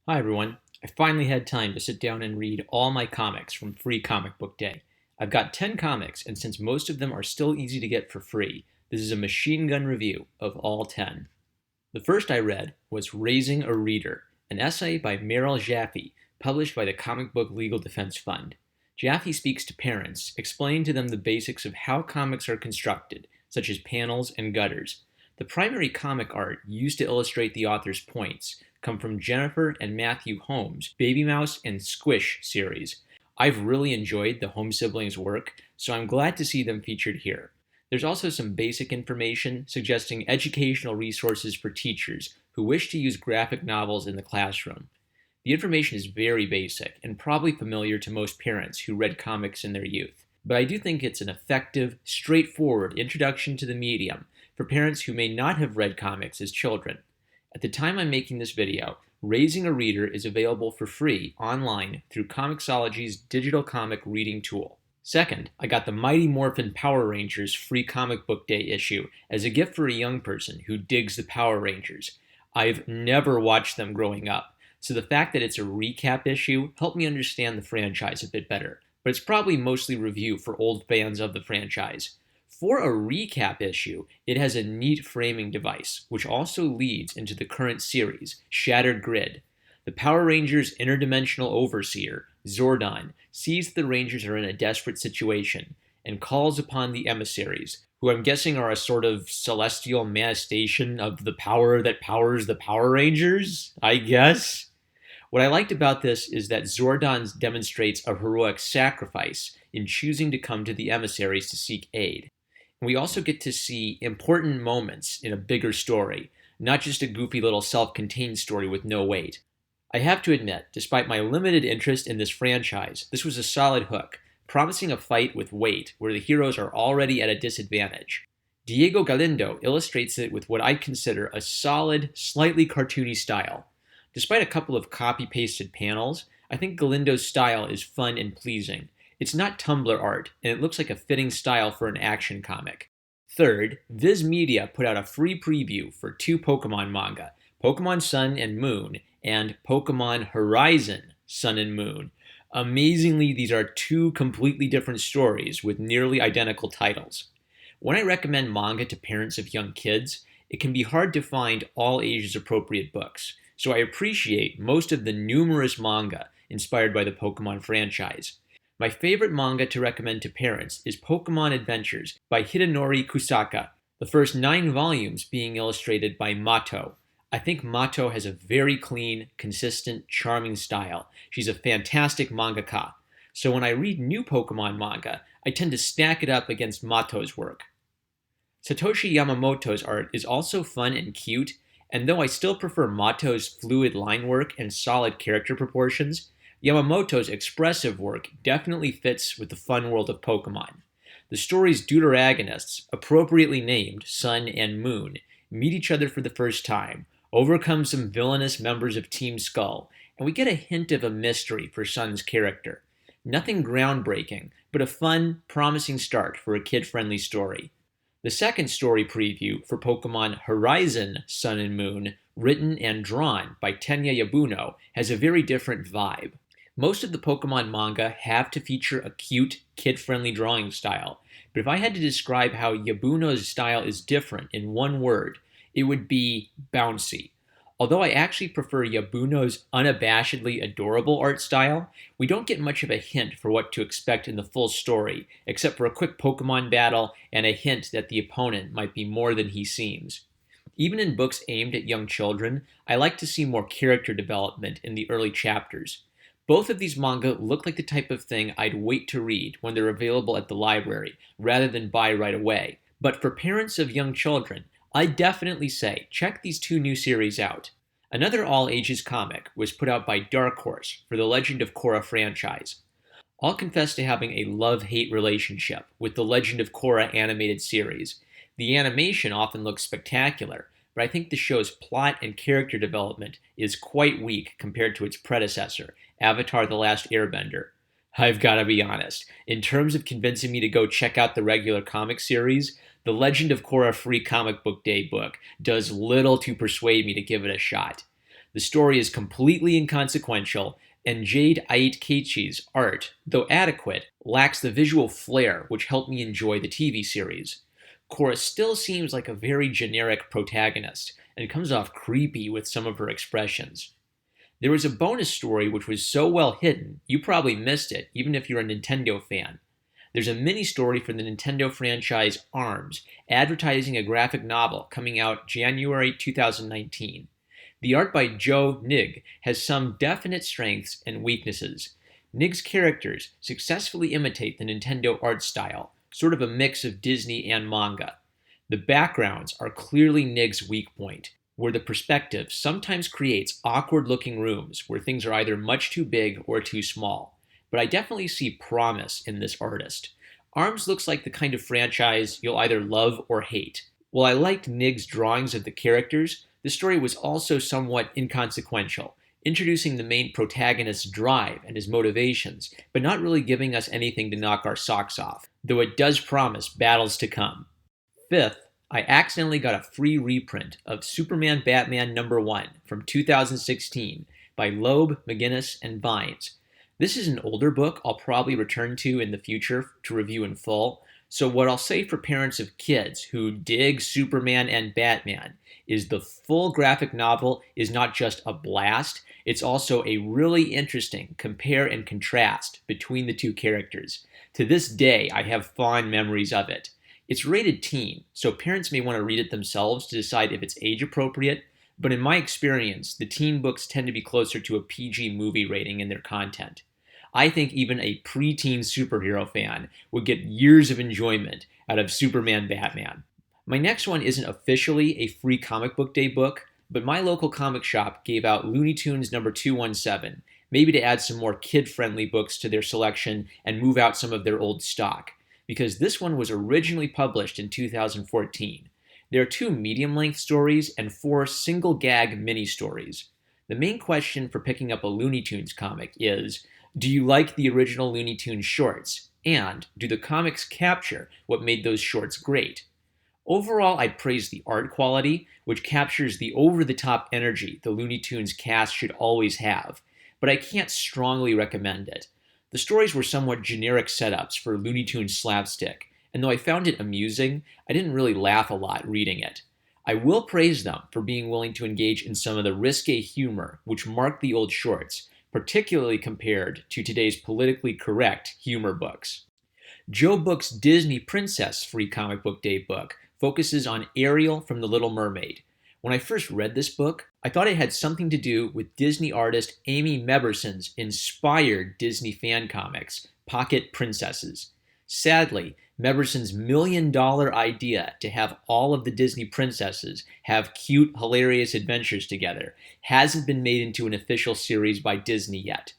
Hi everyone. I finally had time to sit down and read all my comics from Free Comic Book Day. I've got 10 comics, and since most of them are still easy to get for free, this is a machine gun review of all 10. The first I read was Raising a Reader, an essay by Meryl Jaffe, published by the Comic Book Legal Defense Fund. Jaffe speaks to parents, explaining to them the basics of how comics are constructed, such as panels and gutters. The primary comic art used to illustrate the author's points come from Jennifer and Matthew Holmes' Baby Mouse and Squish series. I've really enjoyed the Holmes siblings' work, so I'm glad to see them featured here. There's also some basic information suggesting educational resources for teachers who wish to use graphic novels in the classroom. The information is very basic and probably familiar to most parents who read comics in their youth, but I do think it's an effective, straightforward introduction to the medium for parents who may not have read comics as children. At the time I'm making this video, Raising a Reader is available for free online through Comixology's digital comic reading tool. Second, I got the Mighty Morphin Power Rangers Free Comic Book Day issue as a gift for a young person who digs the Power Rangers. I've never watched them growing up, so the fact that it's a recap issue helped me understand the franchise a bit better, but it's probably mostly review for old fans of the franchise. For a recap issue, it has a neat framing device, which also leads into the current series, Shattered Grid. The Power Rangers' interdimensional overseer, Zordon, sees the Rangers are in a desperate situation and calls upon the emissaries, who I'm guessing are a sort of celestial manifestation of the power that powers the Power Rangers, I guess? What I liked about this is that Zordon demonstrates a heroic sacrifice in choosing to come to the emissaries to seek aid. We also get to see important moments in a bigger story, not just a goofy little self-contained story with no weight. I have to admit, despite my limited interest in this franchise, this was a solid hook, promising a fight with weight where the heroes are already at a disadvantage. Diego Galindo illustrates it with what I consider a solid, slightly cartoony style. Despite a couple of copy-pasted panels, I think Galindo's style is fun and pleasing. It's not Tumblr art, and it looks like a fitting style for an action comic. Third, Viz Media put out a free preview for two Pokemon manga, Pokemon Sun and Moon and Pokemon Horizon Sun and Moon. Amazingly, these are two completely different stories with nearly identical titles. When I recommend manga to parents of young kids, it can be hard to find all ages appropriate books, so I appreciate most of the numerous manga inspired by the Pokemon franchise. My favorite manga to recommend to parents is Pokemon Adventures by Hidenori Kusaka, the first 9 volumes being illustrated by Mato. I think Mato has a very clean, consistent, charming style. She's a fantastic mangaka. So when I read new Pokemon manga, I tend to stack it up against Mato's work. Satoshi Yamamoto's art is also fun and cute, and though I still prefer Mato's fluid line work and solid character proportions, Yamamoto's expressive work definitely fits with the fun world of Pokemon. The story's deuteragonists, appropriately named Sun and Moon, meet each other for the first time, overcome some villainous members of Team Skull, and we get a hint of a mystery for Sun's character. Nothing groundbreaking, but a fun, promising start for a kid-friendly story. The second story preview for Pokemon Horizon Sun and Moon, written and drawn by Tenya Yabuno, has a very different vibe. Most of the Pokemon manga have to feature a cute, kid-friendly drawing style, but if I had to describe how Yabuno's style is different in one word, it would be bouncy. Although I actually prefer Yabuno's unabashedly adorable art style, we don't get much of a hint for what to expect in the full story, except for a quick Pokemon battle and a hint that the opponent might be more than he seems. Even in books aimed at young children, I like to see more character development in the early chapters. Both of these manga look like the type of thing I'd wait to read when they're available at the library, rather than buy right away. But for parents of young children, I definitely say check these two new series out. Another all-ages comic was put out by Dark Horse for the Legend of Korra franchise. I'll confess to having a love-hate relationship with the Legend of Korra animated series. The animation often looks spectacular, but I think the show's plot and character development is quite weak compared to its predecessor, Avatar: The Last Airbender. I've got to be honest, in terms of convincing me to go check out the regular comic series, the Legend of Korra Free Comic Book Day book does little to persuade me to give it a shot. The story is completely inconsequential, and Jade Aitkeichi's art, though adequate, lacks the visual flair which helped me enjoy the TV series. Korra still seems like a very generic protagonist, and comes off creepy with some of her expressions. There was a bonus story which was so well hidden, you probably missed it, even if you're a Nintendo fan. There's a mini story for the Nintendo franchise ARMS, advertising a graphic novel coming out January 2019. The art by Joe Nig has some definite strengths and weaknesses. Nig's characters successfully imitate the Nintendo art style, sort of a mix of Disney and manga. The backgrounds are clearly Nig's weak point, where the perspective sometimes creates awkward-looking rooms where things are either much too big or too small. But I definitely see promise in this artist. ARMS looks like the kind of franchise you'll either love or hate. While I liked Nig's drawings of the characters, the story was also somewhat inconsequential, introducing the main protagonist's drive and his motivations, but not really giving us anything to knock our socks off, though it does promise battles to come. Fifth, I accidentally got a free reprint of Superman Batman #1 from 2016 by Loeb, McGinnis, and Vines. This is an older book I'll probably return to in the future to review in full, so what I'll say for parents of kids who dig Superman and Batman is the full graphic novel is not just a blast, it's also a really interesting compare and contrast between the two characters. To this day, I have fond memories of it. It's rated teen, so parents may want to read it themselves to decide if it's age appropriate, but in my experience, the teen books tend to be closer to a PG movie rating in their content. I think even a preteen superhero fan would get years of enjoyment out of Superman Batman. My next one isn't officially a free comic book day book, but my local comic shop gave out Looney Tunes #217, maybe to add some more kid-friendly books to their selection and move out some of their old stock, because this one was originally published in 2014. There are 2 medium-length stories and 4 single-gag mini-stories. The main question for picking up a Looney Tunes comic is, do you like the original Looney Tunes shorts? And do the comics capture what made those shorts great? Overall, I'd praise the art quality, which captures the over-the-top energy the Looney Tunes cast should always have, but I can't strongly recommend it. The stories were somewhat generic setups for Looney Tunes slapstick, and though I found it amusing, I didn't really laugh a lot reading it. I will praise them for being willing to engage in some of the risque humor which marked the old shorts, particularly compared to today's politically correct humor books. Joe Book's Disney Princess free comic book day book focuses on Ariel from The Little Mermaid. When I first read this book, I thought it had something to do with Disney artist Amy Meberson's inspired Disney fan comics, Pocket Princesses. Sadly, Meberson's $1 million idea to have all of the Disney princesses have cute, hilarious adventures together hasn't been made into an official series by Disney yet.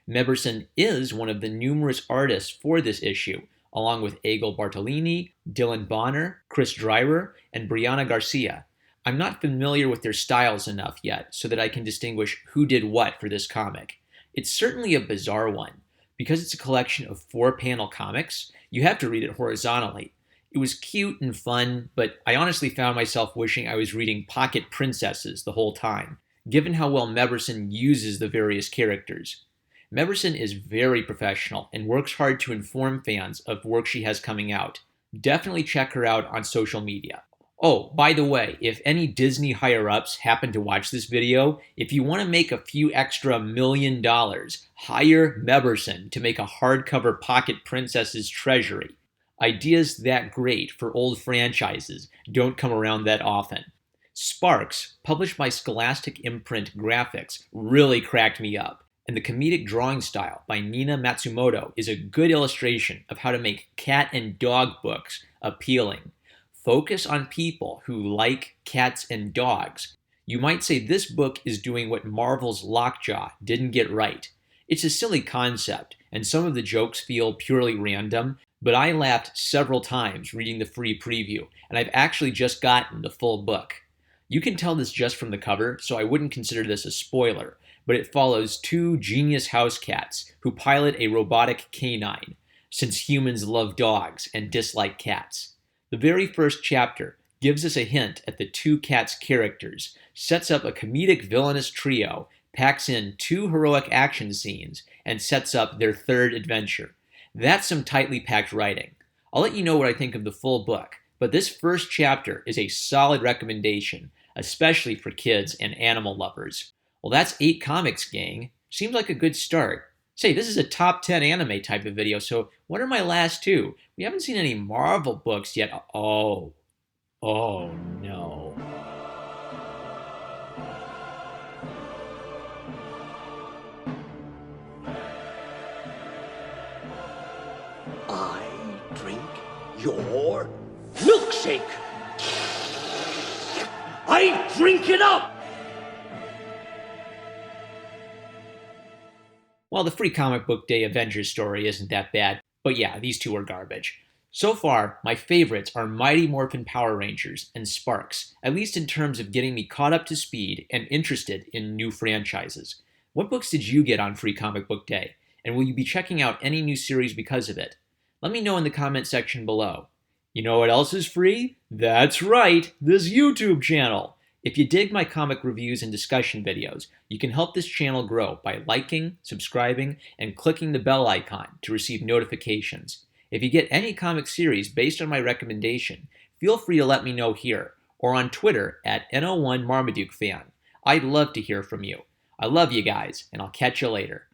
Meberson is one of the numerous artists for this issue, along with Egil Bartolini, Dylan Bonner, Chris Dreyer, and Brianna Garcia. I'm not familiar with their styles enough yet so that I can distinguish who did what for this comic. It's certainly a bizarre one. Because it's a collection of 4-panel comics, you have to read it horizontally. It was cute and fun, but I honestly found myself wishing I was reading Pocket Princesses the whole time, given how well Meberson uses the various characters. Meberson is very professional and works hard to inform fans of work she has coming out. Definitely check her out on social media. Oh, by the way, if any Disney higher-ups happen to watch this video, if you want to make a few extra $1 million, hire Meberson to make a hardcover Pocket Princesses treasury. Ideas that great for old franchises don't come around that often. Sparks, published by Scholastic Imprint Graphics, really cracked me up, and the comedic drawing style by Nina Matsumoto is a good illustration of how to make cat and dog books appealing. Focus on people who like cats and dogs. You might say this book is doing what Marvel's Lockjaw didn't get right. It's a silly concept, and some of the jokes feel purely random, but I laughed several times reading the free preview, and I've actually just gotten the full book. You can tell this just from the cover, so I wouldn't consider this a spoiler, but it follows 2 genius house cats who pilot a robotic canine, since humans love dogs and dislike cats. The very first chapter gives us a hint at the 2 cats' characters, sets up a comedic villainous trio, packs in 2 heroic action scenes, and sets up their 3rd adventure. That's some tightly packed writing. I'll let you know what I think of the full book, but this first chapter is a solid recommendation, especially for kids and animal lovers. Well, that's 8 comics, gang. Seems like a good start. Say, this is a top 10 anime type of video, so what are my last 2? We haven't seen any Marvel books yet. Oh no. I drink your milkshake. I drink it up. Well, the Free Comic Book Day Avengers story isn't that bad, but yeah, these 2 are garbage. So far, my favorites are Mighty Morphin Power Rangers and Sparks, at least in terms of getting me caught up to speed and interested in new franchises. What books did you get on Free Comic Book Day, and will you be checking out any new series because of it? Let me know in the comment section below. You know what else is free? That's right, this YouTube channel! If you dig my comic reviews and discussion videos, you can help this channel grow by liking, subscribing, and clicking the bell icon to receive notifications. If you get any comic series based on my recommendation, feel free to let me know here or on Twitter at N01MarmadukeFan. I'd love to hear from you. I love you guys, and I'll catch you later.